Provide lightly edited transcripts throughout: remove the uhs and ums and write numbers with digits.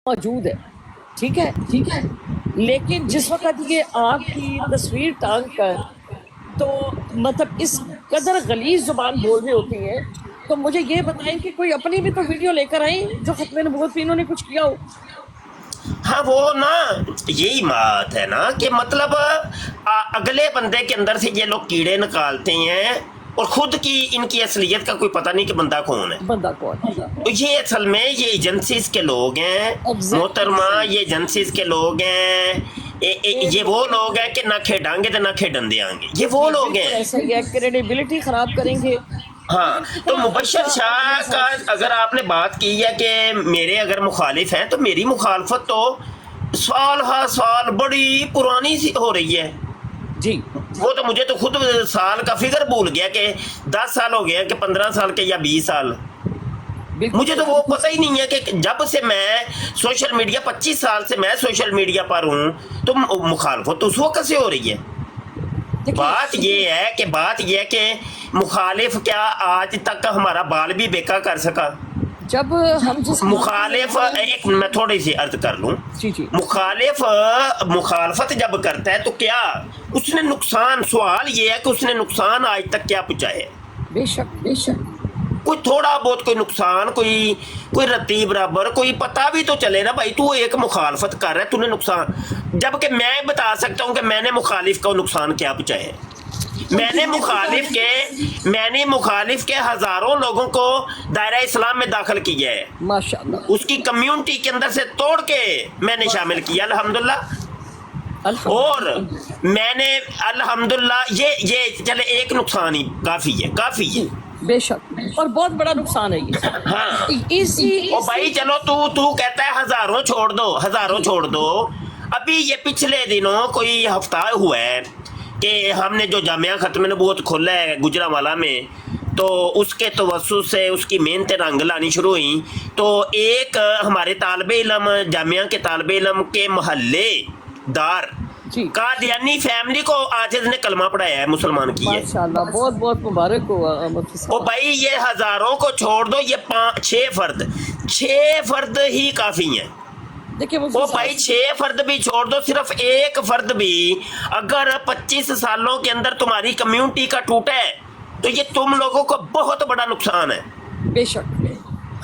موجود ہے، ٹھیک ہے، لیکن جس وقت یہ آپ کی تصویر ٹانگ کر تو مطلب اس قدر غلیظ زبان بول رہی ہوتی ہیں، تو مجھے یہ بتائیں کہ کوئی اپنی بھی تو ویڈیو لے کر آئیں جو ختم نبوت پہ انہوں نے کچھ کیا ہو۔ ہاں وہ نا یہی بات ہے نا کہ مطلب اگلے بندے کے اندر سے یہ لوگ کیڑے نکالتے ہیں اور خود کی ان کی اصلیت کا کوئی پتہ نہیں کہ بندہ کون ہے۔ بندہ کون ہے؟ یہ اصل میں یہ ایجنسیز کے لوگ ہیں محترمہ، یہ ایجنسیز کے لوگ ہیں، یہ وہ لوگ ہیں کہ نہ کھیڈاں گے تو نہ کھیڈن دیاں گے، یہ وہ لوگ ہیں۔ ایسا ہی ہے، کریڈیبلٹی خراب کریں گے۔ ہاں تو مبشر شاہ کا اگر آپ نے بات کی ہے کہ میرے اگر مخالف ہیں تو میری مخالفت تو سال ہا سال بڑی پرانی سی ہو رہی ہے۔ جی وہ تو مجھے تو خود سال کا فگر بھول گیا کہ 10 سال ہو گیا کہ 15 سال کے یا 20 سال، مجھے تو وہ پتہ ہی نہیں ہے کہ جب سے میں سوشل میڈیا 25 سال سے میں سوشل میڈیا پر ہوں تو مخالفت اس وقت سے ہو رہی ہے۔ بات یہ ہے کہ مخالف کیا آج تک ہمارا بال بھی بیکا کر سکا؟ جب ہم مخالف ایک میں تھوڑی سی عرض کر لوں، مخالف مخالفت جب کرتا ہے تو کیا اس نے نقصان، سوال یہ ہے کہ اس نے نقصان آج تک کیا پہنچا ہے؟ بے شک کوئی تھوڑا بہت کوئی نقصان، کوئی رتی برابر کوئی پتہ بھی تو چلے نا بھائی، تو ایک مخالفت کر رہا ہے، تو نے نقصان، جبکہ میں بتا سکتا ہوں کہ میں نے مخالف کا نقصان کیا پہنچایا ہے۔ میں نے مخالف کے ہزاروں لوگوں کو دائرہ اسلام میں داخل کیا ہے، ماشاءاللہ، اس کی کمیونٹی کے اندر سے توڑ کے میں نے شامل کیا الحمدللہ۔ اور میں نے الحمدللہ یہ چلے ایک نقصان ہی کافی ہے بے شک، اور بہت بڑا نقصان ہے یہ۔ ہاں او بھائی چلو تو کہتا ہے ہزاروں چھوڑ دو، ابھی یہ پچھلے دنوں کوئی ہفتہ ہوا ہے کہ ہم نے جو جامعہ ختم نبوت کھولا ہے گجرانوالہ میں، تو اس کے توسط سے اس کی محنتیں رنگ لانی شروع ہوئیں، تو ایک ہمارے طالب علم، جامعہ کے طالب علم کے محلے دار قادیانی فیملی کو آجز نے کلمہ پڑھایا ہے، مسلمان کی ہے، ماشاءاللہ، بہت بہت مبارک ہوا۔ او بھائی یہ ہزاروں کو چھوڑ دو، یہ 6 فرد ہی کافی ہیں۔ او بھائی 6 فرد بھی چھوڑ دو، صرف ایک فرد بھی اگر 25 سالوں کے اندر تمہاری کمیونٹی کا ٹوٹا ہے تو یہ تم لوگوں کو بہت بڑا نقصان ہے۔ بے شک،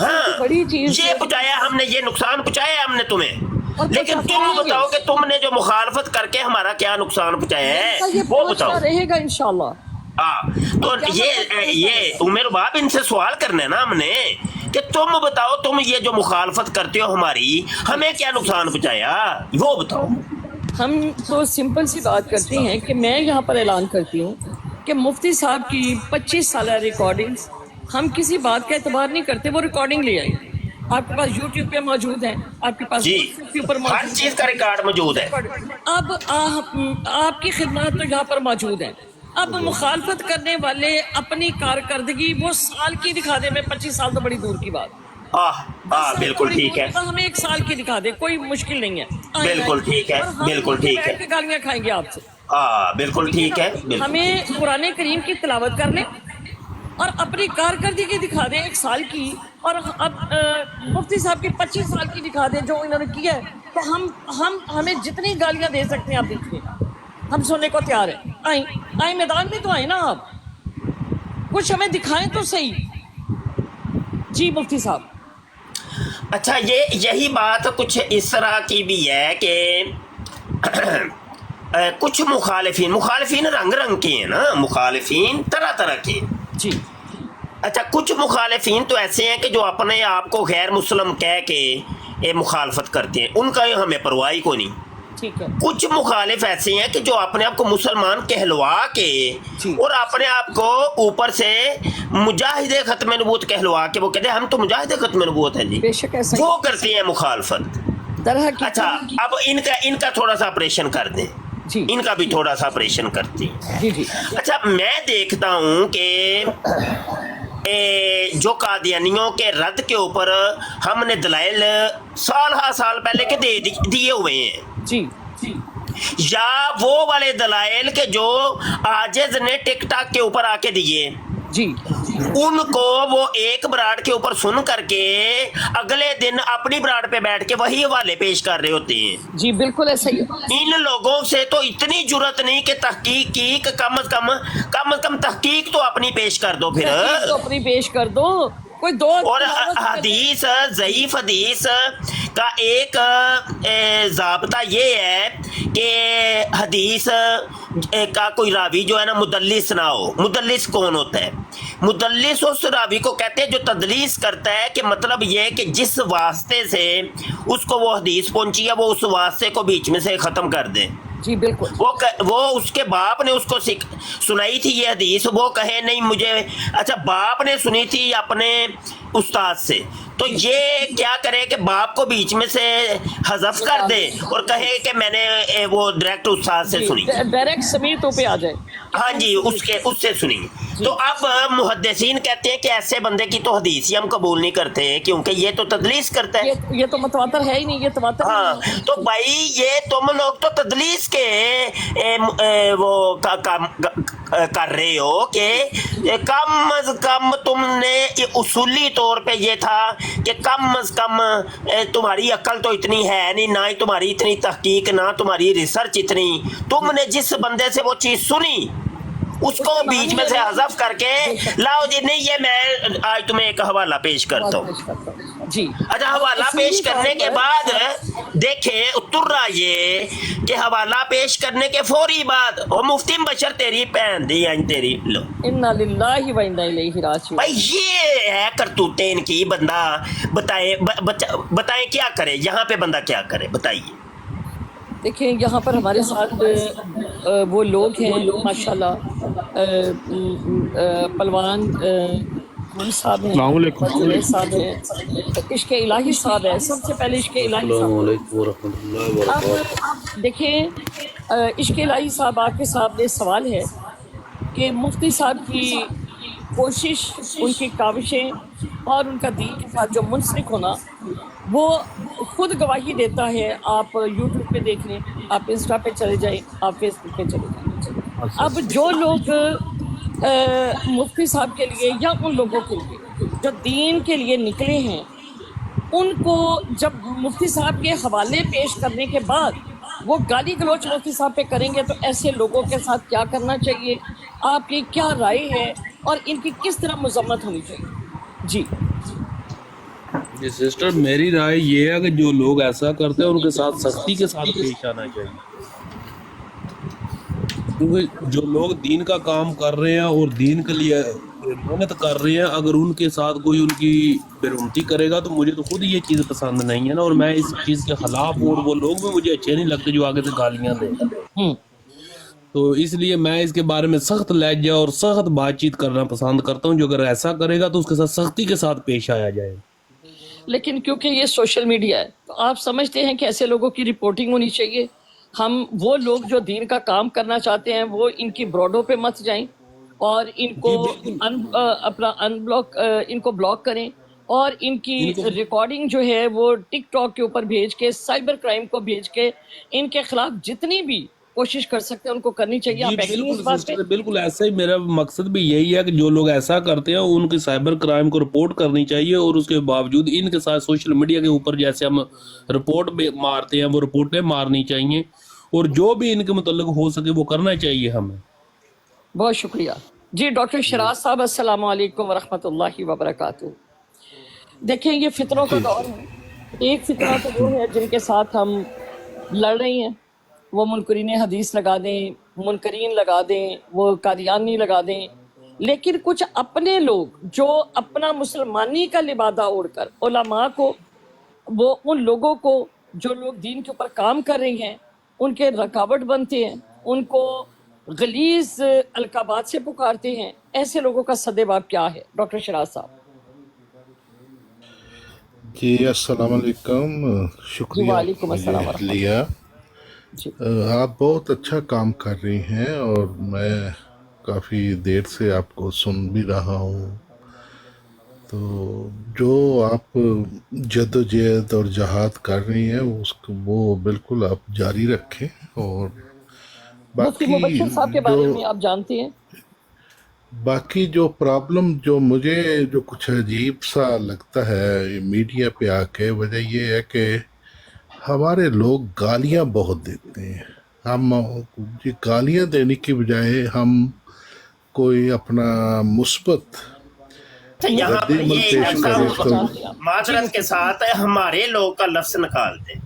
ہاں یہ پہنچایا ہم نے، یہ نقصان پہنچایا ہم نے تمہیں، لیکن تم بتاؤ کہ تم نے جو مخالفت کر کے ہمارا کیا نقصان پہنچایا ہے وہ بتاؤ۔ رہے گا انشاءاللہ۔ تو یہ عمر باب ان سے سوال کرنا ہے نا ہم نے کہ تم بتاؤ، تم یہ جو مخالفت کرتے ہو ہماری، ہمیں کیا نقصان پہنچایا وہ بتاؤ۔ ہم تو سمپل سی بات کرتے ہیں کہ میں یہاں پر اعلان کرتی ہوں کہ مفتی صاحب کی 25 سالہ ریکارڈنگز، ہم کسی بات کا اعتبار نہیں کرتے، وہ ریکارڈنگ لے آئیں، آپ کے پاس یوٹیوب پہ موجود ہے، آپ کے پاس ہر چیز کا ریکارڈ موجود ہے۔ اب آپ کی خدمات تو یہاں پر موجود ہیں۔ اب مخالفت کرنے والے اپنی کارکردگی وہ سال کی دکھا دے، میں 25 سال تو بڑی دور کی بات، بالکل ٹھیک ہے، ہمیں 1 سال کی دکھا دے، کوئی مشکل نہیں ہے، بالکل ٹھیک ہے، بالکل ٹھیک ہے، گالیاں کھائیں گے آپ سے، بالکل ٹھیک ہے۔ ہمیں قرآن کریم کی تلاوت کر لیں اور اپنی کارکردگی دکھا دیں 1 سال کی، اور اب مفتی صاحب کی 25 سال کی دکھا دیں جو انہوں نے کیا ہے، تو ہمیں جتنی گالیاں دے سکتے ہیں آپ دیکھیے، ہم سننے کو تیار ہیں۔ آئیں میدان میں تو آئیں نا، آپ کچھ ہمیں دکھائیں تو صحیح۔ جی مفتی صاحب، اچھا یہی بات کچھ اس طرح کی بھی ہے کہ کچھ مخالفین رنگ کے ہیں نا، مخالفین طرح کے۔ جی اچھا کچھ مخالفین تو ایسے ہیں کہ جو اپنے آپ کو غیر مسلم کہہ کے مخالفت کرتے ہیں، ان کا ہمیں پرواہ کوئی نہیں۔ ٹھیک ہے، کچھ مخالف ایسے ہیں کہ جو اپنے آپ کو مسلمان کہلوا کے اور اپنے آپ کو اوپر سے مجاہد ختم نبوت کہلوا کے وہ کہتے ہیں ہم تو مجاہد ختم نبوت ہیں جی، بے شک ایسا وہ کرتے ہیں مخالفت۔ اچھا اب ان کا تھوڑا سا آپریشن کر دیں، ان کا بھی تھوڑا سا آپریشن کرتے ہیں۔ اچھا میں دیکھتا ہوں کہ جو قادیانیوں کے رد کے اوپر ہم نے دلائل سال ہا سال پہلے کے دیے ہوئے ہیں، یا وہ والے دلائل کے جو آجز نے ٹک ٹاک کے اوپر آ کے دیے، जी उनको वो एक ब्राड के ऊपर सुन करके अगले दिन अपनी ब्राड पे बैठ के वही हवाले पेश कर रहे होते हैं। जी बिल्कुल ऐसा ही है। इन लोगों से तो इतनी जुर्रत नहीं कि तहकीक की, कि कम से कम तहकीक तो अपनी पेश कर दो फिर। तहकीक तो अपनी पेश कर दो, कोई दो और हदीस, ज़ईफ हदीस का एक ज़ाब्ता ये है कि हदीस का कोई रावी जो है ना मुदल्लिस ना हो। मुदल्लिस कौन होता है? मुदल्लिस उस रावी को कहते हैं जो तदलीस करता है, कि मतलब ये है कि जिस वास्ते से उसको वो हदीस पहुंची है वो उस वास्ते को बीच में से ख़त्म कर दे। जी बिल्कुल। वो उसके बाप ने उसको सुनाई थी ये हदीस, वो कहे नहीं मुझे, अच्छा बाप ने सुनी थी अपने उस्ताद से, तो ये क्या करे कि बाप को बीच में से हज़फ कर दे और कहे कि मैंने वो डायरेक्ट उस्ताद से सुनी, डायरेक्ट समीतों पे आ जाए। हाँ जी, उससे सुनी। तो अब मुहद्दिसीन कहते हैं कि ऐसे बंदे की तो हदीस ही हम कबूल नहीं करते, क्योंकि ये तो तदलीस करता है। ये तो मतवातर है ही नहीं, ये तवातर हाँ, तो भाई ये तुम लोग तो तदलीस के वो कर रहे हो कि कम अज कम तुमने उसूली तौर पे ये था कि कम अज कम तुम्हारी अक्ल तो इतनी है नहीं, ना ही तुम्हारी इतनी तहकीक, ना तुम्हारी रिसर्च इतनी, तुमने जिस बंदे से वो चीज़ सुनी उसको बीच में से हज़फ करके लाओ जी, नहीं ये मैं आज तुम्हें एक हवाला पेश करता हूँ जी। अच्छा, हवाला पेश करने के बाद देखें उतर रहा ये कि हवाला पेश करने के फौरी बाद वो मुफ्ती बशर तेरी पहन दी आई तेरी लो, इन्ना लिल्लाहि व इन्ना इलैहि राजिऊन। भाई ये है करतूतें इनकी। बंदा बताएं क्या करे, यहाँ पे बंदा क्या करे बताइए। देखिए यहाँ पर हमारे साथ वो लोग हैं माशाल्लाह, पलवान कौन साहब हैं, साहब हैं, इश्क इलाही साहब है, सबसे पहले इश्क इलाही साहब। अब देखिए इश्क इलाही साहब आपके सामने सवाल है कि मुफ्ती साहब की कोशिश, उनकी काविशें और उनका दीन के साथ जो मुंसलिक होना, वो खुद गवाही देता है। आप यूट्यूब पे देख लें, आप इंस्टा पे चले जाएं, आप फेसबुक पे चले जाएं। अब जो लोग मुफ्ती साहब के लिए या उन लोगों के लिए जो दीन के लिए निकले हैं, उनको जब मुफ्ती साहब के हवाले पेश करने के बाद वो गाली गलौच मुफ्ती साहब पे करेंगे, तो ऐसे लोगों के साथ क्या करना चाहिए? आपकी क्या राय है और इनकी किस तरह मजम्मत होनी चाहिए? जी जी सिस्टर, मेरी राय ये है कि जो लोग ऐसा करते हैं उनके साथ सख्ती के साथ पेश आना चाहिए, क्योंकि जो लोग दीन का काम कर रहे हैं और दीन के लिए मेहनत कर रहे हैं, अगर उनके साथ कोई उनकी बेरुमती करेगा तो मुझे तो खुद ये चीज़ पसंद नहीं है ना, और मैं इस चीज़ के खिलाफ हूँ, और वो लोग भी मुझे अच्छे नहीं लगते जो आगे से गालियाँ दें। तो इसलिए मैं इसके बारे में सख्त लहजा और सख्त बातचीत करना पसंद करता हूँ। जो अगर ऐसा करेगा तो उसके साथ सख्ती के साथ पेश आया जाए। लेकिन क्योंकि ये सोशल मीडिया है, तो आप समझते हैं कि ऐसे लोगों की रिपोर्टिंग होनी चाहिए। हम वो लोग जो दीन का काम करना चाहते हैं वो इनकी ब्रॉडों पे मत जाएं और इनको अपना अनब्लॉक, इनको ब्लॉक करें, और इनकी रिकॉर्डिंग जो है वो टिकटॉक के ऊपर भेज के, साइबर क्राइम को भेज के इनके खिलाफ जितनी भी कोशिश कर सकते हैं उनको करनी चाहिए। आप बिल्कुल सिस्टर, बिल्कुल ऐसा ही मेरा मकसद भी यही है कि जो लोग ऐसा करते हैं उनकी साइबर क्राइम को रिपोर्ट करनी चाहिए, और उसके बावजूद इनके साथ सोशल मीडिया के ऊपर जैसे हम रिपोर्ट मारते हैं वो रिपोर्टें मारनी चाहिए, और जो भी इनके मुतल्लिक हो सके वो करना चाहिए हमें। बहुत शुक्रिया जी। डॉक्टर शराज साहब, अस्सलाम वालेकुम वरहमतुल्लाहि वबरकातुहू। देखें ये फितरों का दौर है। एक फितना तो वो है जिनके साथ हम लड़ रही हैं, वो मुनकरीन हदीस लगा दें, मुनकरीन लगा दें, वो कादियानी लगा दें, लेकिन कुछ अपने लोग जो अपना मुसलमानी का लिबादा ओढ़कर उलमा को, वो उन लोगों को जो लोग दीन के ऊपर काम कर रहे हैं उनके रकावट बनते हैं, उनको गलीज अलकाबात से पुकारते हैं। ऐसे लोगों का सदेबाब क्या है डॉक्टर शराज साहब? जी अस्सलाम वालेकुम, शुक्रिया लिया। आप बहुत अच्छा काम कर रही हैं और मैं काफ़ी देर से आपको सुन भी रहा हूँ। तो जो आप जद्दोजहद और जहाद कर रही हैं उसको वो बिल्कुल आप जारी रखें। और मुफ्ती मुबश्शिर साहब के बारे में आप जानते हैं? बाकी जो प्रॉब्लम जो मुझे जो कुछ अजीब सा लगता है मीडिया पे आके, वजह ये है कि हमारे लोग गालियां बहुत देते हैं। हम ये गालियां देने की बजाय हम कोई अपना मुस्बत तो यहाँ पर रद्द-ए-अमल ये पेश ऐसा करें तो माजरत के साथ हमारे लोग का लफ्ज निकाल दे।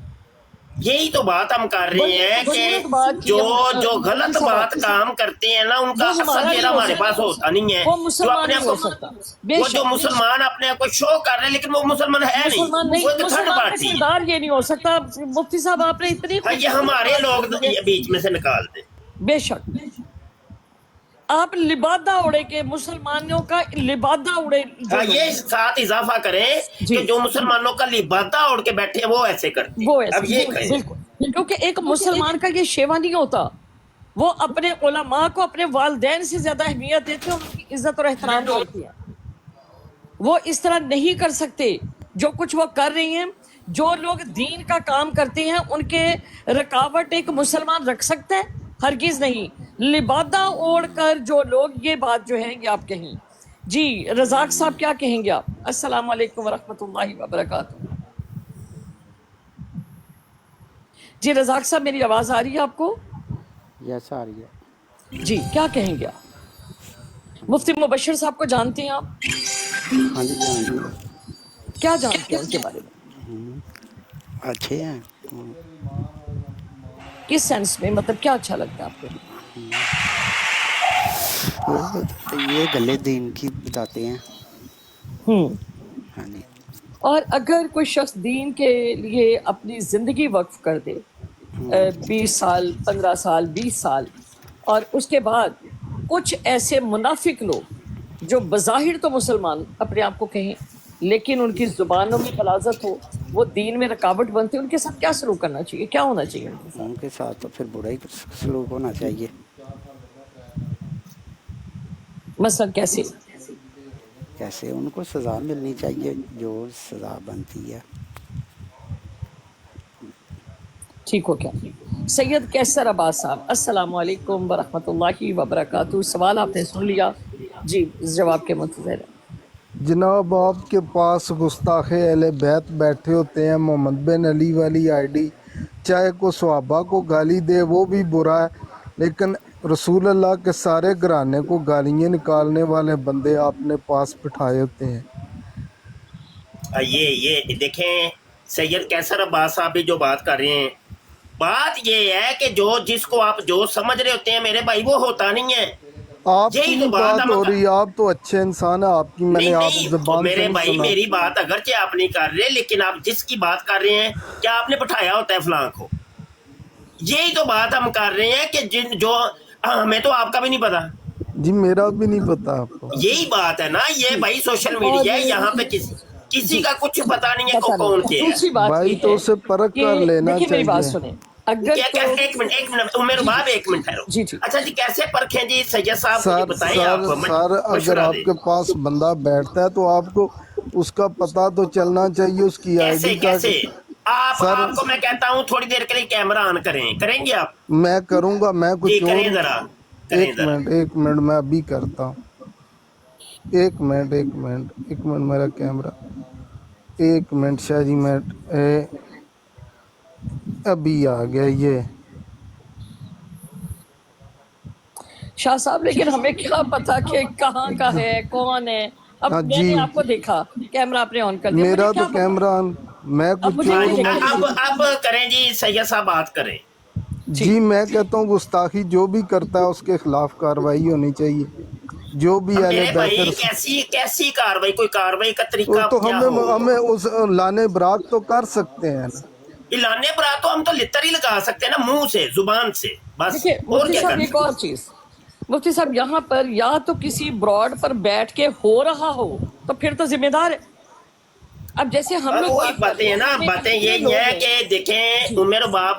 यही तो बात हम कर रहे हैं गलत बात कि की जो हम- जो गलत बात काम करते हैं ना, उनका वो असर हमारा चेहरा नहीं हो हमारे सकता। पास होता नहीं है। वो जो मुसलमान अपने नहीं हो को सकता। वो जो मुसलमान अपने आप को शो कर रहे हैं, लेकिन वो मुसलमान है नहीं, मुसलमान नहीं, वो एक थर्ड मुसलमान का पार्टी। किरदार ये नहीं हो सकता। मुफ्ती साहब आपने इतनी ये हमारे लोग ये बीच में से निकाल दे। बेशक आप लिबादा उड़े के मुसलमानों का लिबादा उड़े जो हाँ, लोग ये हैं, साथ इजाफा करें जी। कि जो मुसलमानों का लिबादा उड़ के बैठे हैं वो ऐसे करते वो हैं। ऐसे अब ये कहें बिल्कुल, क्योंकि एक मुसलमान का ये शेवा नहीं होता। वो अपने उलमा को अपने वालिदैन से ज्यादा अहमियत देते हैं, उनकी इज्जत और एहतराम करते हैं। वो इस तरह नहीं कर सकते जो कुछ वो कर रही हैं। जो लोग दीन का काम करते हैं उनके रुकावट एक मुसलमान रख सकता है? हरगिज नहीं। लिबादा ओढ़ कर जो लोग ये बात जो है ये आप कहें। जी रज़ाक साहब क्या कहेंगे आप? अस्सलाम वालेकुम वरहमतुल्लाहि वबरकातुहू। जी रज़ाक साहब मेरी आवाज आ रही है आपको? यस आ रही है। जी क्या कहेंगे आप? मुफ्ती मुबश्शिर साहब को जानते हैं आप? हाँ जी हाँ जी, क्या जानते हैं उनके बारे में? अच्छे हैं। किस सेंस में, मतलब क्या अच्छा लगता है आपको? ये गले दीन की बताते हैं। हाँ जी। और अगर कोई शख्स दीन के लिए अपनी ज़िंदगी वक्फ कर दे 20 साल 15 साल 20 साल, और उसके बाद कुछ ऐसे मुनाफिक लोग जो बज़ाहिर तो मुसलमान अपने आप को कहें लेकिन उनकी ज़ुबानों में गलाजत हो, वो दीन में रुकावट बनते हैं, उनके साथ क्या सलूक करना चाहिए, क्या होना चाहिए उनके साथ? उनके साथ तो फिर बुरा ही सलूक होना चाहिए। मसलन कैसे? कैसे? उनको सज़ा मिलनी चाहिए जो सज़ा बनती है। ठीक हो क्या? सैयद कैसर अब्बास साहब अस्सलाम वालेकुम वरहमतुल्लाहि वबरकातुहू। सवाल आपने सुन लिया जी, जवाब के मुंतज़िर हैं। जनाब आपके पास गुस्ताखे अहले बैत बैठे होते हैं, मोहम्मद बिन अली वाली आईडी, चाहे को सहाबा को गाली दे वो भी बुरा है, लेकिन रसूल अल्लाह के सारे घराने को गालियाँ निकालने वाले बंदे आपने पास बिठाए होते हैं। ये देखें, सैयद कैसर अब्बास साहब भी जो बात कर रहे हैं, बात ये है कि जो जिसको आप जो समझ रहे होते हैं मेरे भाई, वो होता नहीं है। आपकी यही तो बात बात हम हो रही है, आप तो अच्छे इंसान है, आपकी मैंने आप नहीं, ज़बान मेरे से नहीं भाई सुना। मेरी बात अगरचे आप नहीं कर रहे, लेकिन आप जिसकी बात कर रहे हैं, क्या आपने बिठाया होता है फलां को? यही तो बात हम कर रहे हैं कि जिन जो हमें तो आपका भी नहीं पता। जी मेरा भी नहीं पता आपको। यही बात है ना, ये भाई सोशल मीडिया है, यहाँ पे किसी का कुछ पता नहीं है कौन के है। दूसरी बात भाई ये तो है उसे परख कि कर लेना देखिए मेरी बात चाहिए। सुने, अगर एक मिनट उमेर बाब, एक मिनट ठहरो। जी, ठीक। अच्छा जी, कैसे परखें जी सैयद साहब, मुझे सर बताइए सर आप सर अगर मशवरा दें। आपके पास बंदा बैठता है तो आपको उसका पता तो चलना चाहिए, उसकी कैसे आईडी का। कैसे सर- आपको मैं कहता हूँ थोड़ी देर के लिए कैमरा ऑन करेंगे आप? मैं करूंगा, मैं जी कुछ करें और। जरा, करें एक जरा। मिनट मैं अभी करता हूँ। एक मिनट मेरा कैमरा। एक मिनट शाह जी, मैं अभी आ गया ये। शाह साहब, लेकिन हमें क्या पता कि कहाँ का है, कौन है? अब हाँ, मैंने जी। आपको देखा, कैमरा आपने ऑन कर दिया, मेरा मुझे क्या तो कैमरा मैं अब कुछ मुझे और नहीं मैं- देखा। अब करें जी, सैयद साहब बात करें। जी मैं कहता हूँ गुस्ताखी जो भी करता है उसके खिलाफ कार्रवाई होनी चाहिए, जो भी मेरे अहले भाई बैत। कैसी कार्रवाई, कोई कार्रवाई का तरीका तो क्या हमें हो? हमें उस लाने बरात तो कर सकते हैं ना। इलाने पर तो हम तो लितर ही लगा सकते हैं ना, मुंह से, जुबान से, बस। देखिए और मुफ्ती क्या साहब, कर एक और चीज, मुफ्ती साहब यहाँ पर या तो किसी ब्रॉड पर बैठ के हो रहा हो तो फिर तो जिम्मेदार है। अब जैसे हम अब लोग वही बातें है ना, बातें ये है कि देखें उमेर बाब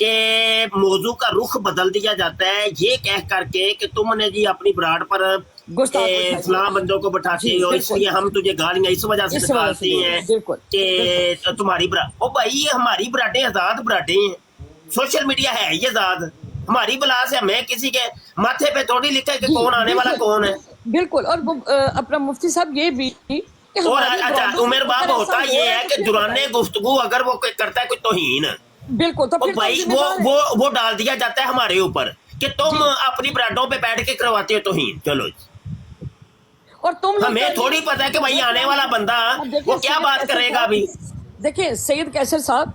के मौजू का रुख बदल दिया जाता है ये कह करके कि तुमने जी अपनी ब्राड पर गुस्ताख बैठाई। फलां बंदों को बैठाते जी, हो, बिल्कुल। इसलिए हम तुझे गालियां इस वजह से इस वजह से निकालते हैं बिल्कुल, कि तुम्हारी ब्राड। ओ भाई, ये हमारी ब्राडें आजाद ब्राडें हैं, सोशल मीडिया है ये आजाद, ہماری بلا سے ہمیں کسی کے ماتھے پہ تھوڑی لکھا ہے کہ کون آنے والا کون ہے. بالکل. اور اپنا مفتی صاحب یہ بھی کہ اور ہماری اچھا برادری عمر میں باب اگر ہوتا ایسا یہ ہو رہا ہے کہ تو دوران گفتگو اگر وہ کرتا ہے کوئی توہین بالکل تو اور پھر بھائی ذمہ دار ہے. وہ ڈال دیا جاتا ہے ہمارے اوپر کہ تم اپنی برانڈوں پہ بیٹھ کے کرواتے ہو توہین. چلو اور تم لوگ ہمیں تھوڑی پتا ہے کہ بھائی آنے والا بندہ وہ کیا بات کرے گا ابھی. دیکھیں سید کیسر صاحب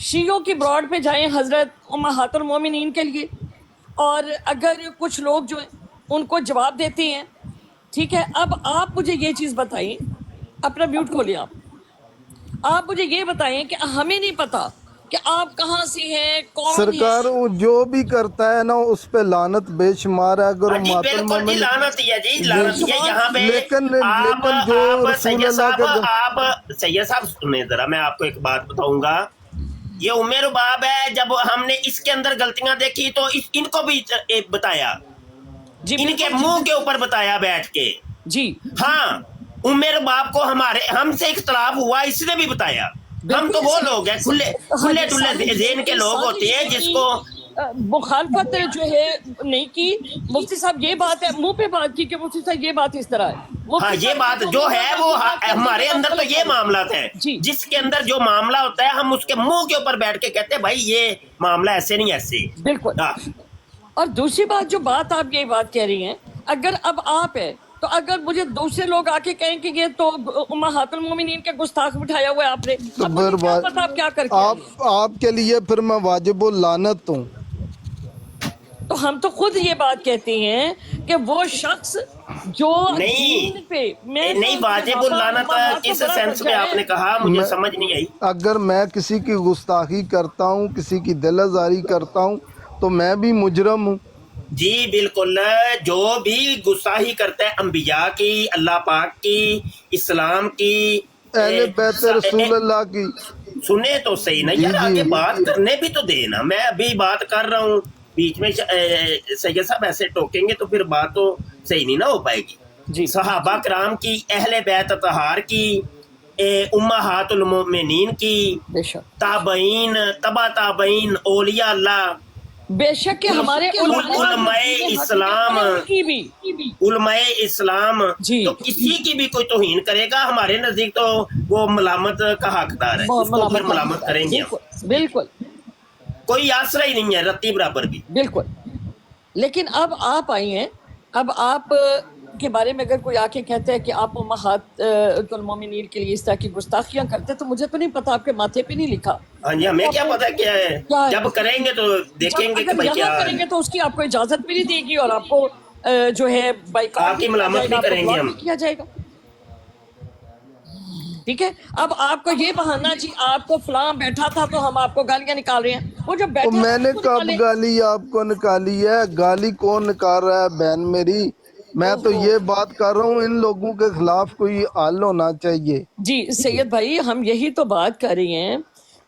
شیعوں کی براڈ پہ جائیں حضرت امہات المومنین کے لیے, اور اگر کچھ لوگ جو ان کو جواب دیتے ہیں, ٹھیک ہے. اب آپ مجھے یہ چیز بتائیں, اپنا میوٹ کھولیں آپ مجھے یہ بتائیں کہ ہمیں نہیں پتا کہ آپ کہاں سے ہیں, کون سرکار ہے. وہ جو بھی کرتا ہے نا اس پہ لعنت بے شمار ہے. اگر ہاں جی مات بالکل جی, المومن لعنت ہی ہے جی, لعنت ہی ہے یہاں پہ. لیکن جو آپ رسول سید اللہ صاحب, کے آپ سید صاحب سنیں ذرا, میں آپ کو ایک بات بتاؤں گا. یہ عمر باب ہے, جب ہم نے اس کے اندر غلطیاں دیکھی تو ان کو بھی بتایا, جی ان کے بالکل منہ کے اوپر بتایا بیٹھ کے. جی ہاں عمر باپ کو ہم سے اختلاف ہوا, اس نے بھی بتایا. ہم تو وہ لوگ ہیں کھلے ڈلے ذہن کے لوگ ہوتے ہیں جس کو مخالفت جو ہے نہیں کی. مفتی صاحب یہ بات ہے منہ پہ بات کی کہ مفتی صاحب یہ بات اس طرح ہے. ہاں یہ بات جو ہے وہ ہمارے اندر تو یہ معاملات ہیں جی جس کے اندر جو معاملہ ہوتا ہے ہم اس کے منہ کے اوپر بیٹھ کے کہتے ہیں بھائی یہ معاملہ ایسے نہیں ایسے. بالکل. اور دوسری بات جو بات آپ یہ بات کہہ رہی ہیں, اگر اب آپ ہے تو اگر مجھے دوسرے لوگ آ کے کہیں کہ یہ تو امہات المومنین کے گستاخ بٹھایا ہوا ہے آپ نے, تو اب مجھے کیا پتا آپ کیا کر کے آئے ہیں. آپ کے لیے پھر میں واجب اللعنت ہوں. تو ہم تو خود یہ بات کہتے ہیں کہ وہ شخص جو نہیں دین پہ نہیں واجب اللعنت کس سینس میں آپ نے کہا, مجھے سمجھ نہیں آئی. اگر میں کسی کی گستاخی کرتا ہوں, کسی کی دل آزاری کرتا ہوں, تو میں بھی مجرم ہوں. جی بالکل, جو بھی گستاخی کرتا ہے انبیاء کی, اللہ پاک کی, اسلام کی, اہل بیت رسول اللہ کی. سنے تو صحیح نا جی یار, جی آگے بات کرنے بھی تو دینا. میں ابھی بات کر رہا ہوں, بیچ میں سید صاحب ایسے ٹوکیں گے تو پھر بات تو صحیح نہیں نہ ہو پائے گی. جی صحابہ کرام کی, اہل بیت اطہار کی, امہات المومنین کی, بے شک تابعین, تبع تابعین, اولیاء اللہ, بے شک کہ ہمارے علماء اسلام, کی بھی علماء اسلام, جی تو کسی کی بھی کوئی توہین کرے گا ہمارے نزدیک تو وہ ملامت کا حقدار ہے, اس کو پھر ملامت کریں گے ہم. بالکل بالکل کوئی آسرا ہی نہیں ہے رتی برابر بھی. بالکل. لیکن اب آپ آئی ہیں, اب آپ کے بارے میں اگر کوئی آ کے کہتا ہے کہ آپ امہات المومنین کے لیے اس طرح کی گستاخیاں کرتے, تو مجھے تو نہیں پتا, آپ کے ماتھے پہ نہیں لکھا. ہاں جی, ہمیں کیا پتا کیا ہے, جب کریں گے تو دیکھیں گے کہ اگر بھائی کیا یہاں کریں گے تو اس کی آپ کو اجازت بھی نہیں دے گی, اور آپ کو جو ہے بائیکاٹ آپ کی ملامت بھی کریں گے ہم. کیا جائے گا. ٹھیک ہے. اب آپ کو یہ بہانا جی آپ کو فلاں بیٹھا تھا تو ہم آپ کو گالیاں نکال رہے ہیں, وہ جو بیٹھا میں نے تھا کب گالی آپ کو نکالی ہے؟ گالی کون نکال رہا ہے بہن میری؟ میں تو یہ بات کر رہا ہوں ان لوگوں کے خلاف کوئی حل ہونا چاہیے. جی سید بھائی, ہم یہی تو بات کر رہے ہیں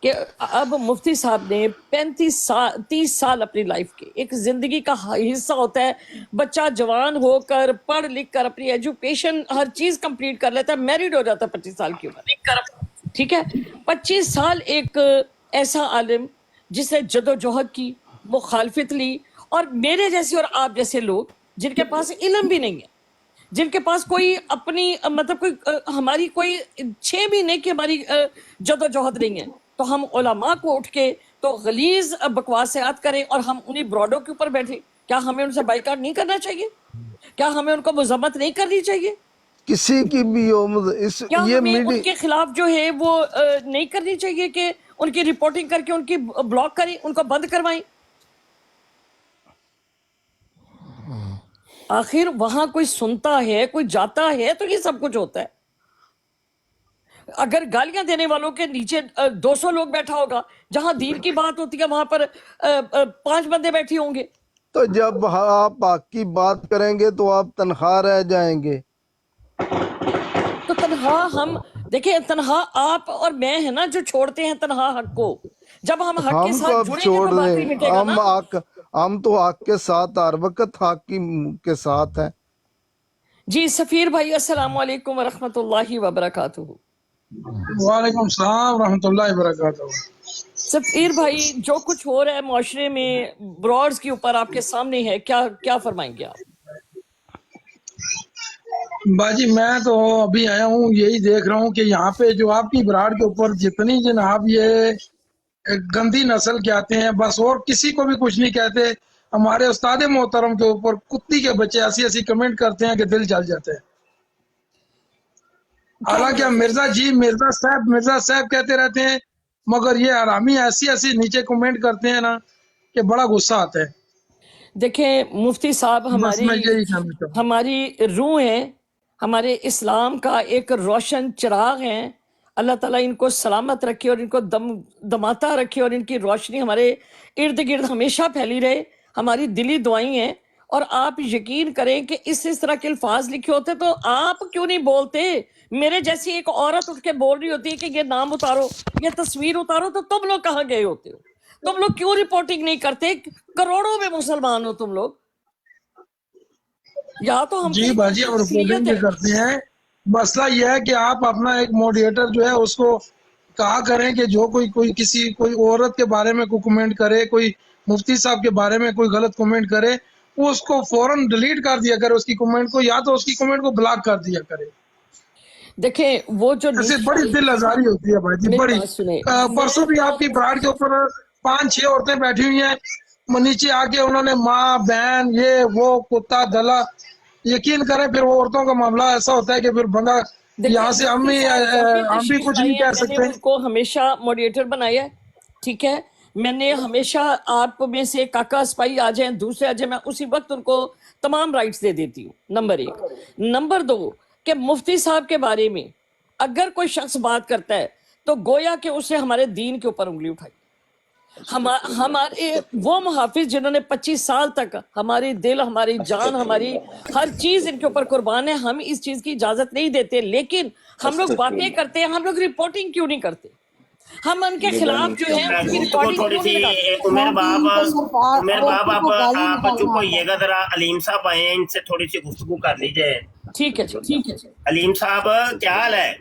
کہ اب مفتی صاحب نے 30 سال اپنی لائف کے, ایک زندگی کا حصہ ہوتا ہے, بچہ جوان ہو کر پڑھ لکھ کر اپنی ایجوکیشن ہر چیز کمپلیٹ کر لیتا ہے, میریڈ ہو جاتا ہے 25 سال کی عمر, ٹھیک ہے. 25 سال ایک ایسا عالم جس نے جد و جہد کی, مخالفت لی, اور میرے جیسے اور آپ جیسے لوگ جن کے پاس علم بھی نہیں ہے, جن کے پاس کوئی اپنی مطلب کوئی ہماری کوئی 6 مہینے کی ہماری جد و جہد نہیں ہے, تو ہم علماء کو اٹھ کے تو غلیظ بکواسات کریں اور ہم انہیں براڈوں کے اوپر بیٹھیں. کیا ہمیں ان سے بائیکاٹ نہیں کرنا چاہیے؟ کیا ہمیں ان کو مذمت نہیں کرنی چاہیے؟ کسی کی بھی ہو, کیا یہ ہمیں ان میڈیا کے خلاف جو ہے وہ نہیں کرنی چاہیے کہ ان کی رپورٹنگ کر کے ان کی بلاک کریں, ان کو بند کروائیں؟ آخر وہاں کوئی سنتا ہے, کوئی جاتا ہے, تو یہ سب کچھ ہوتا ہے. اگر گالیاں دینے والوں کے نیچے 200 لوگ بیٹھا ہوگا, جہاں دین کی بات ہوتی ہے وہاں پر 5 بندے بیٹھے ہوں گے. تو جب آپ حق کی بات کریں گے تو آپ تنہا رہ جائیں گے. تو تنہا ہم دیکھیں, تنہا آپ اور میں ہے نا جو چھوڑتے ہیں تنہا حق کو. جب ہم حق کے ہم ساتھ کب جڑیں گے چھوڑ تو رہے باقی ہیں؟ مٹے گا نا. ہم تو حق کے ساتھ ہر وقت حق کے ساتھ ہیں. جی سفیر بھائی السلام علیکم ورحمۃ اللہ وبرکاتہ. वालेकुम सलाम रहमतुल्लाहि वबरकातुहू। सफ़ीर भाई, जो कुछ हो रहा है मुआशरे में ब्रॉड्स के ऊपर आपके सामने है, क्या क्या फरमाएंगे आप? बाजी मैं तो अभी आया हूँ, यही देख रहा हूँ कि यहाँ पे जो आपकी ब्राड के ऊपर जितनी जनाब ये गंदी नस्ल के आते हैं, बस और किसी को भी कुछ नहीं कहते। हमारे उस्ताद मोहतरम के ऊपर कुत्ती के बच्चे ऐसी ऐसी कमेंट करते हैं कि दिल जल जाते हैं। हालांकि हम मिर्जा साहब कहते रहते हैं, मगर ये हरामी ऐसी ऐसी नीचे कमेंट करते हैं ना कि बड़ा गुस्सा आता है। देखें मुफ्ती साहब, बस मैं यही कहना चाहूँ। हमारी रूह है, हमारे इस्लाम का एक रोशन चिराग है। अल्लाह ताला इनको सलामत रखे और इनको दमाता रखे और इनकी रोशनी हमारे इर्द गिर्द हमेशा फैली रहे। हमारी दिली दुआएं हैं। और आप यकीन करें कि इस तरह के अल्फाज लिखे होते तो आप क्यों नहीं बोलते? मेरे जैसी एक औरत उठ के बोल रही होती है कि ये नाम उतारो, ये तस्वीर उतारो, तो तुम लोग कहाँ गए होते हो? तुम लोग क्यों रिपोर्टिंग नहीं करते? करोड़ों में मुसलमान हो तुम लोग। या तो हम जी बाजी, हम रिपोर्टिंग भी करते हैं। मसला यह है कि आप अपना एक मॉडरेटर जो है उसको कहा करें कि जो कोई औरत के बारे में कोई कमेंट करे, कोई मुफ्ती साहब के बारे में कोई गलत कमेंट करे, वो उसको फौरन डिलीट कर दिया करे उसकी कमेंट को, या तो उसकी कमेंट को ब्लॉक कर दिया करे। देखें वो जो ऐसे बड़ी दिल आजारी होती है भाई जी, बड़ी। परसों भी आपकी ब्राड के ऊपर 5-6 औरतें बैठी हुई हैं, नीचे आके उन्होंने माँ बहन ये वो कुत्ता दला, यकीन करें फिर वो औरतों का मामला ऐसा होता है कि फिर बंदा यहाँ से हम भी कुछ नहीं कह सकते। उनको हमेशा मॉडरेटर बनाया है, ठीक है। मैंने हमेशा आप में से काका स्पाई आ जाए, दूसरे आ जाए, मैं उसी वक्त उनको तमाम राइट्स दे देती हूँ। नंबर 1। नंबर 2 कि मुफ्ती साहब के बारे में अगर कोई शख्स बात करता है तो गोया कि उसने हमारे दीन के ऊपर उंगली उठाई। हमारे वो मुहाफिज जिन्होंने 25 साल तक हमारी दिल, हमारी जान, हमारी हर चीज इनके ऊपर कुर्बान है। हम इस चीज की इजाजत नहीं देते, लेकिन हम लोग बातें करते हैं, हम लोग रिपोर्टिंग क्यों नहीं करते? हम उनके खिलाफ जो है उनकी रिकॉर्डिंग थोड़ी क्यों सी नहीं लगाते? उमेर बाब आप चुप होइएगा जरा। अलीम साहब आए हैं, इनसे थोड़ी सी गुफ्तगू कर लीजिए। ठीक है, ठीक है। अलीम साहब क्या हाल है?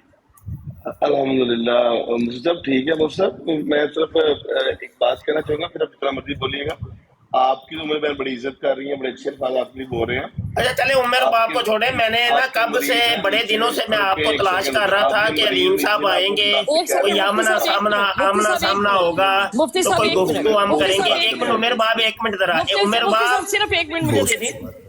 अल्हम्दुलिल्लाह मुफ्ती साहब ठीक है। मुफ्ती साहब मैं सिर्फ एक बात कहना चाहूंगा, फिर आप जितना मर्जी बोलिएगा। आपकी उम्र बहन बड़ी इज्जत कर रही है, बड़े अच्छे अल्फाज आप भी बोल रहे हैं। अच्छा चले उमर बाप को छोड़े, मैंने ना कब से बड़े दिनों से मैं आपको तलाश कर रहा था कि अलीम साहब आएंगे, कोई आमना सामना होगा तो कोई गुफ्तगू हम करेंगे। एक मिनट उमर बाप, एक मिनट जरा। उमर बाप सिर्फ 1 मिनट मुझे दे दीजिए।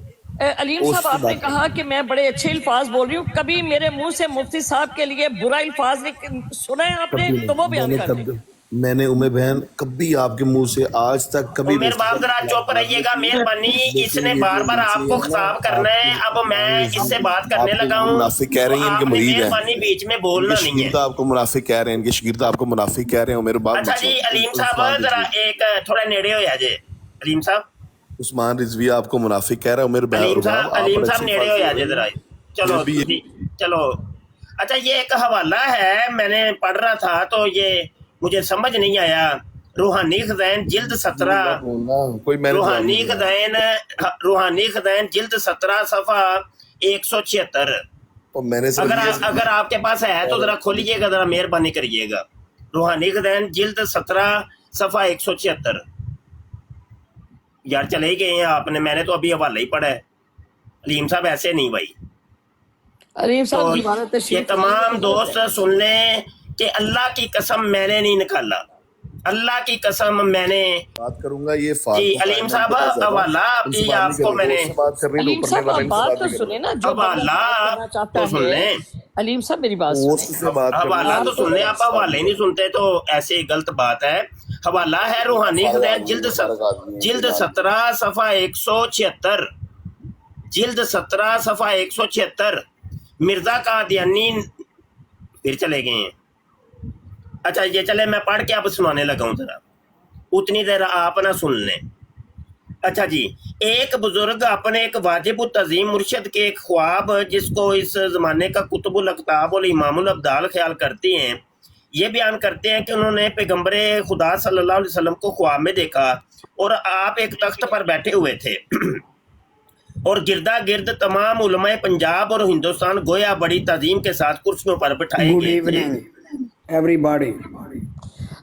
अलीम साहब, आपने कहा कि मैं बड़े अच्छे अल्फाज बोल रही हूँ, कभी मेरे मुंह से मुफ्ती साहब के लिए बुरा अल्फाज सुना है आपने? तो वो बयान कर दें। मैंने उम्र बहन कभी आपके मुंह से आज तक कभी उमर बाप जरा चुप रहिएगा, मेहरबानी। इसने बार बार आपको खिताब करना है, अब मैं इससे बात करने लगा हूँ। मुनाफिक कह रहे हैं, इनके मरीज हैं। मेहरबानी बीच में बोलना नहीं है। आपको मुनाफिक कह रहे हैं, इनके शागिर्द आपको मुनाफिक कह रहे हैं उमर बाप। अच्छा जी अलीम साहब जरा एक थोड़ा नेड़े हो जाए। अलीम साहब, उस्मान रिजवी आपको मुनाफिक कह रहा है। उमर अलीम साहब नेड़े हो जाए जरा। चलो। अच्छा ये एक हवाला है, मैंने पढ़ रहा था तो ये मुझे समझ नहीं आया। रूहानी खज़ाइन जिल्द 17 रूहानी खज़ाइन जिल्द 17 सफ़ा 176। अगर आपके पास है तो जरा खोलिएगा, जरा मेहरबानी करिएगा। रूहानी खज़ाइन जिल्द 17 सफ़ा 176। यार चले ही गए हैं आपने, मैंने तो अभी हवाला ही पढ़ा है। अलीम साहब ऐसे नहीं भाई। अलीम साहब तो ये तमाम दोस्त सुन लें कि अल्लाह की कसम मैंने नहीं निकाला, अल्लाह की कसम मैंने बात करूंगा। ये जी अलीम साहब हवाला आपको मैंने अलीम साहब आप बात तो सुने ना, जो हवाला तो सुन लें। अलीम साहब मेरी बात सुने, हवाला तो सुन लें। आप हवाले नहीं सुनते तो ऐसे गलत बात है। हवाला है रूहानी खज़ाइन जिल्द 17 सफ़ा 176। जिल्द 17 सफ़ा 176। मिर्जा कादियानी फिर चले गए हैं। अच्छा ये चले मैं पढ़ के आप सुनाने लगा हूँ, जरा उतनी देर आप ना सुन लें। अच्छा जी, एक बुजुर्ग अपने एक वाजिब तज़ीम मुर्शिद के एक ख्वाब, जिसको इस ज़माने का कुतुबुल अक़ताब और इमामुल अब्दाल ख्याल करती हैं, ये बयान करते हैं कि उन्होंने पैगम्बरे खुदा सल्लल्लाहु अलैहि वसल्लम को ख्वाब में देखा और आप एक तख्त पर बैठे हुए थे اور گردا گرد تمام علماء پنجاب اور ہندوستان گویا بڑی تعظیم کے ساتھ کرسیوں پر بٹھائے گڈ گئے ایوننگ ایوری باڈی.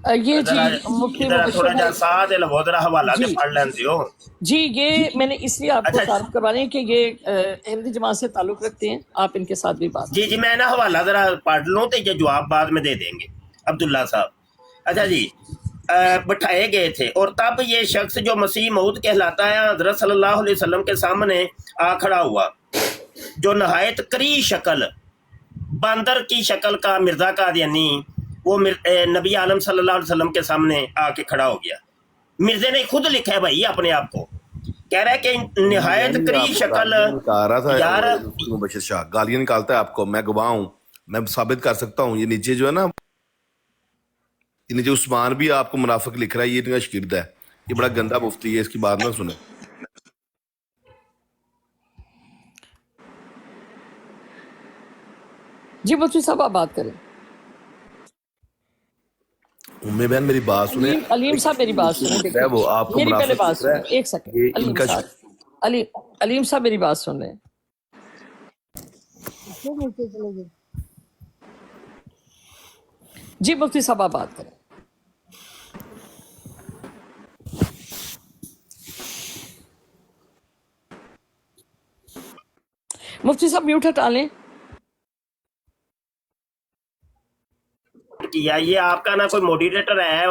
یہ جی مفتی تھوڑا مبشر جا ساتھ ذرا حوالہ جی سے پڑھ لیندے ہو. جی یہ میں نے اس لیے آپ کو اچھا تعارف کروا رہے ہیں کہ یہ احمدی جماعت سے تعلق رکھتے ہیں. آپ ان کے ساتھ بھی بات جی میں نا حوالہ ذرا پڑھ لوں تو یہ جواب بعد میں دے دیں گے عبداللہ صاحب. اچھا جی بٹھائے گئے تھے اور تب یہ شخص جو مسیح موعود کہلاتا ہے حضرت صلی اللہ علیہ وسلم کے سامنے آ کھڑا ہوا، جو نہایت کری شکل باندر کی شکل کا مرزا قادیانی وہ نبی عالم صلی اللہ علیہ وسلم کے سامنے آ کے کھڑا ہو گیا. مرزے نے خود لکھا ہے بھائی اپنے آپ کو، کہہ رہا ہے کہ نہایت کری شکل کہا رہا تھا یار مبشر شاہ گالیاں نکالتا ہے آپ کو. میں گواہ ہوں، میں ثابت کر سکتا ہوں. یہ نیچے جو ہے نا، یہ نیچے عثمان بھی آپ کو منافق لکھ رہا ہے. یہ اتنا شکردہ ہے، یہ بڑا گندا مفتی ہے، اس کی بات نہ سنیں. جی مفتی صاحب آپ بات کریں. امی بہن میری بات سنیں. علیم صاحب میری بات سنیں، وہ آپ کو میری پہلے منافق بات لکھ رہا سنیں. ہے. ایک سیکنڈ یہ ان علیم کا صاحب، علیم صاحب میری بات سن لیں. جی مفتی صاحب آپ بات کریں. مفتی صاحب میوٹ ہٹا لیں. کیا یہ آپ کا نا کوئی موڈیریٹر ہے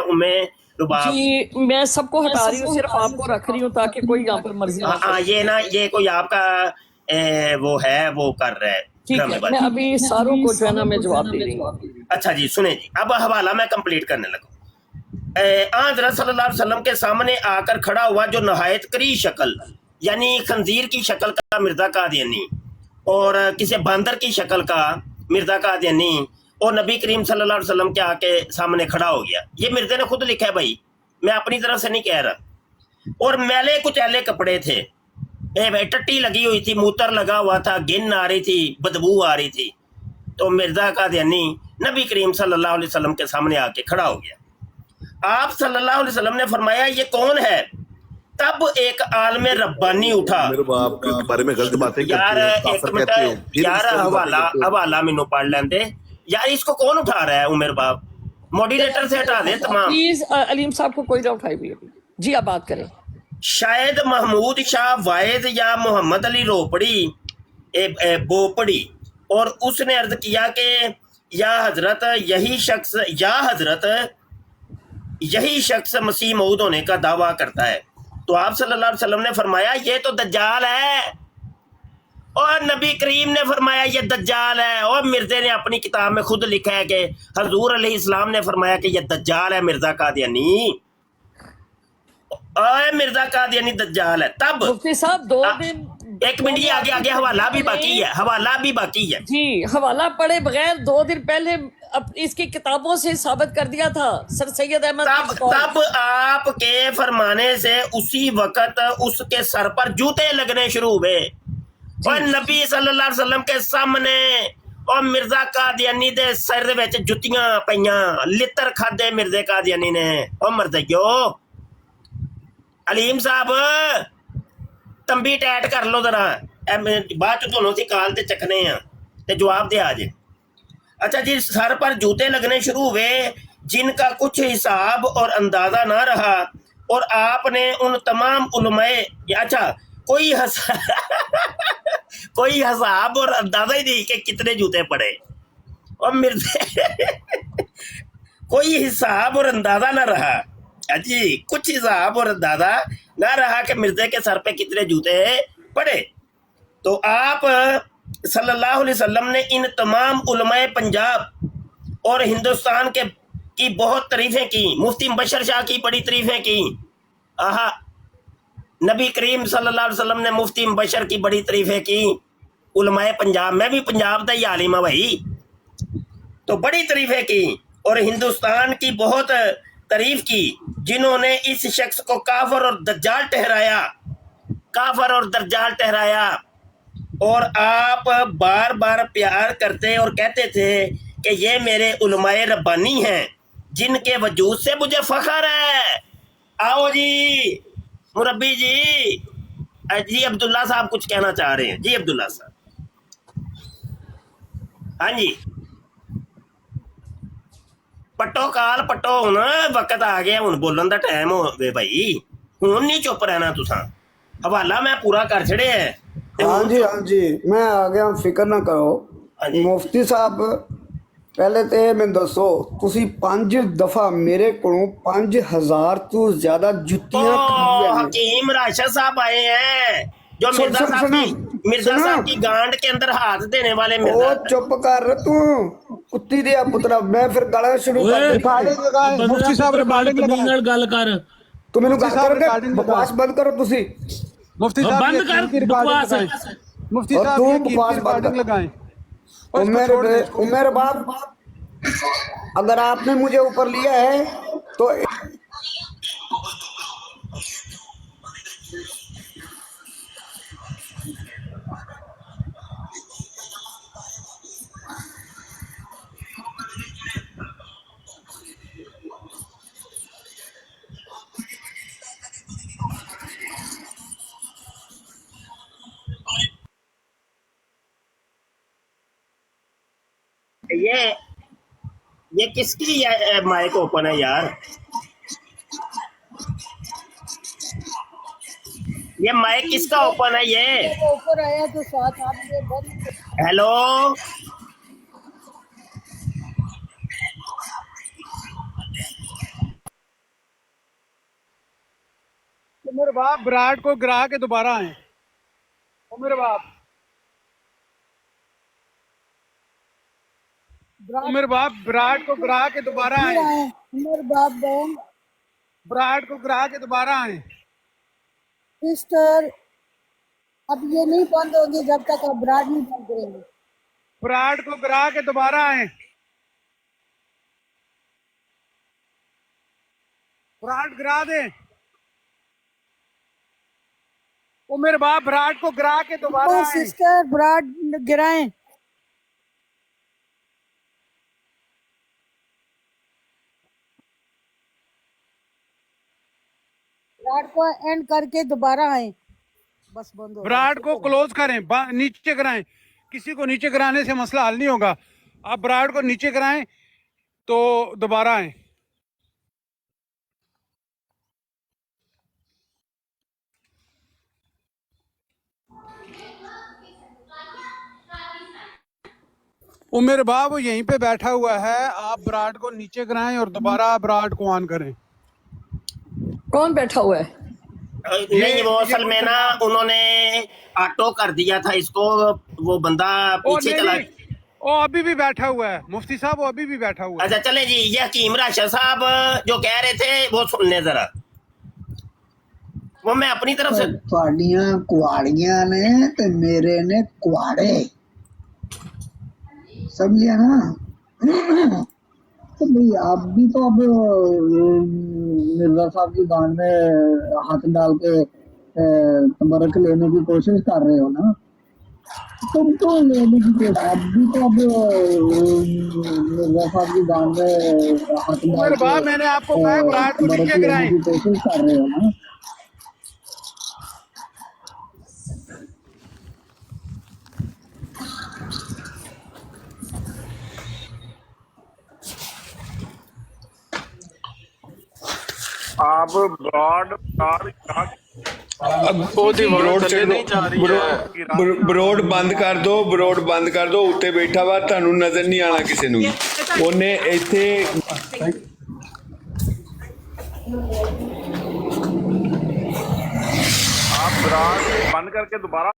رباب؟ جی میں سب کو ہٹا رہی ہوں، صرف آپ کو رکھ رہی ہوں تاکہ کوئی یہاں پر مرضی نہ ہاں یہ نا یہ کوئی آپ کا وہ ہے وہ کر رہا ہے ٹھیک ڈرامے ہے. بازی. میں ابھی ساروں کو جو ہے نا میں جواب دے رہی ہوں. اچھا جی سنیں جی، اب حوالہ میں کمپلیٹ کرنے لگا. حضرت صلی اللہ علیہ وسلم کے سامنے آ کر کھڑا ہوا جو نہایت کری شکل یعنی خنزیر کی شکل کا مرزا قادیانی اور کسی باندر کی شکل کا مرزا قادیانی اور نبی کریم صلی اللہ علیہ وسلم کے آ کے سامنے کھڑا ہو گیا. یہ مرزے نے خود لکھا ہے بھائی، میں اپنی طرف سے نہیں کہہ رہا. اور میلے کچیلے کپڑے تھے، ٹٹی لگی ہوئی تھی، موتر لگا ہوا تھا، گن آ رہی تھی، بدبو آ رہی تھی. تو مرزا قادیانی نبی کریم صلی اللہ علیہ وسلم کے سامنے آ کے کھڑا ہو گیا. آپ صلی اللہ علیہ وسلم نے فرمایا یہ کون ہے؟ تب ایک عالم ربانی اٹھا. میرے باپ کے بارے میں غلط باتیں یار کرتے ہو، ایک کافر منٹ کہتے ہو، پھر یار اس طرح کی باتیں کرتے ہو. حوالہ مینوں پڑھ لین دے یار. اس کو کون اٹھا رہا ہے؟ عمر باپ موڈیریٹر سے ہٹا دے تمام. پلیز علیم صاحب کو کوئی نہ اٹھائی ہوئی ابھی. جی آپ بات کریں. شاید محمود شاہ واحد یا محمد علی روپڑی بوپڑی، اور اس نے عرض کیا کہ یا حضرت یہی شخص مسیح موعود ہونے کا دعویٰ کرتا ہے. تو آپ صلی اللہ علیہ وسلم نے فرمایا یہ تو دجال ہے، اور نبی کریم نے فرمایا یہ دجال ہے، اور مرزے نے اپنی کتاب میں خود لکھا ہے کہ حضور علیہ السلام نے فرمایا کہ یہ دجال ہے مرزا قادیانی. مرزا قادیانی دجال ہے. تب مفتی صاحب 2 دن ایک منٹ یہ آگے حوالہ بھی باقی ہے. جی حوالہ پڑھے بغیر 2 دن پہلے اس کی کتابوں سے ثابت کر دیا تھا سر سید احمد. تب آپ کے فرمانے سے اسی وقت اس کے سر پر جوتے لگنے شروع ہوئے، اور نبی صلی اللہ علیہ وسلم کے سامنے اور مرزا قادیانی دے سر وچ جتیاں پیاں، لتر کھادے مرزے قادیانی نے. او مردیو علیم صاحب تمبی ٹیٹ کر لو ذرا، بعد چ تھانوں سی کال تے چکنے ہیں تے جواب دے آج. اچھا جی، سر پر جوتے لگنے شروع ہوئے جن کا کچھ حساب اور اندازہ نہ رہا، اور آپ نے ان تمام علماء اچھا کوئی حساب اور اندازہ ہی نہیں کہ کتنے جوتے پڑے، اور مرزے کوئی حساب اور اندازہ نہ رہا. جی کچھ حساب اور اندازہ نہ رہا کہ مرزے کے سر پہ کتنے جوتے پڑے. تو آپ صلی اللہ علیہ وسلم نے ان تمام علماء پنجاب اور ہندوستان کی بہت تعریفیں کی. مفتی مبشر شاہ کی بڑی تعریفیں کی. نبی کریم صلی اللہ علیہ وسلم نے مفتی مبشر کی بڑی تعریفیں کی. علماء پنجاب، میں بھی پنجاب کا ہی عالم ہوں بھائی، تو بڑی تعریفیں کی. اور ہندوستان کی بہت تعریف کی جنہوں نے اس شخص کو کافر اور دجال ٹھہرایا. اور آپ بار بار پیار کرتے اور کہتے تھے کہ یہ میرے علماء ربانی ہیں جن کے وجود سے مجھے فخر ہے. آؤ جی مربی جی، जी अब्दुल्ला साहब कुछ कहना चाह रहे हैं। जी अब्दुल्ला साहब, हाँ जी, पट्टो काल पट्टो, हुण वक्त आ गया, हुण बोलन दा टाइम होवे भाई, हुण नहीं चुप रहना तुसां। हवाला मैं पूरा कर छड़े है। हाँ जी मैं आ गया, फिक्र ना करो। हाँ जी। मुफ्ती साहब पहले तो ये मैनूं दसो, तुसी 5 दफा मेरे कोलों 5000 तो ज्यादा जुत्तियां खरीदियां ने। हकीम राशिद साहब आए हैं, जो मिर्जा साहब की गांड के अंदर हाथ देने वाले ओ मिर्जा। चुप कर तू कुत्ती दिया पुत्रा, मैं फिर गाला शुरू कर दी। मुफ्ती साहब रिकॉर्डिंग गल कर, तू मैनूं गल करके बकवास बंद करो तुसी। मुफ्ती साहब बंद कर बकवास। मुफ्ती और साहब तू ये कीमती बकवास बंद रिकॉर्डिंग कर। लगाएं। उमेर बाप, अगर आपने मुझे ऊपर लिया है तो ये किसकी माइक ओपन है यार? ये माइक किसका ओपन है? ये ऊपर आया तो साथ आपने बंद। हेलो, मेरे बाप विराट को गिरा के दोबारा आए। मेरे बाप विराट को गिरा के दोबारा आए। मेरे बाप बहन विराट को गिरा के दोबारा आए। सिस्टर, अब ये नहीं बंद होगी जब तक आप ब्राड नहीं बंद करेंगे। विराट को गिरा के दोबारा आए। विराट गिरा दे। वो मेरे बाप विराट को गिरा के दोबारा आए। सिस्टर ब्राड गिराएं। ब्राड को एंड करके दोबारा आए, बस बंद हो। विराट को क्लोज करें, नीचे गिराएं। किसी को नीचे गिराने से मसला हल नहीं होगा। आप विराट को नीचे गिराएं तो दोबारा आए। वो मेरे बाप वो यहीं पे बैठा हुआ है, आप विराट को नीचे गिराएं और दोबारा विराट को ऑन करें। कौन बैठा हुआ है? नहीं, वो असल में ना उन्होंने ऑटो कर दिया था इसको, वो बंदा पीछे चला। वो अभी भी बैठा हुआ है मुफ्ती साहब, वो अभी भी बैठा हुआ है। अच्छा चले जी, ये हकीम राशिद साहब जो कह रहे थे वो सुन ले जरा, वो मैं अपनी तरफ से। ਤੁਹਾਡੀਆਂ ਕੁਆੜੀਆਂ ਨੇ ਤੇ ਮੇਰੇ ਨੇ ਕੁਆੜੇ, समझिए ना। तो भाई आप भी तो अब मिर्जा साहब की गांड में हाथ डाल के तबरक लेने की कोशिश कर रहे हो ना। तुम तो लेने की कोशिश, आप भी तो अब मिर्जा साहब की गांड में हाथ डाल के मैंने आपको कहा विराट को नीचे गिराएं की कोशिश कर रहे हो ना। आप ब्रॉड ਬਰੋਡ ਬੰਦ ਕਰ ਦੋ, ਬਰੋਡ ਬੰਦ ਕਰ ਦੋ। ਉੱਤੇ ਬੈਠਾ ਵਾ, ਤੁਹਾਨੂੰ ਨਜ਼ਰ ਨਹੀਂ ਆਣਾ ਕਿਸੇ ਨੂੰ। ਉਹਨੇ ਇੱਥੇ आप ब्रॉड बंद करके दोबारा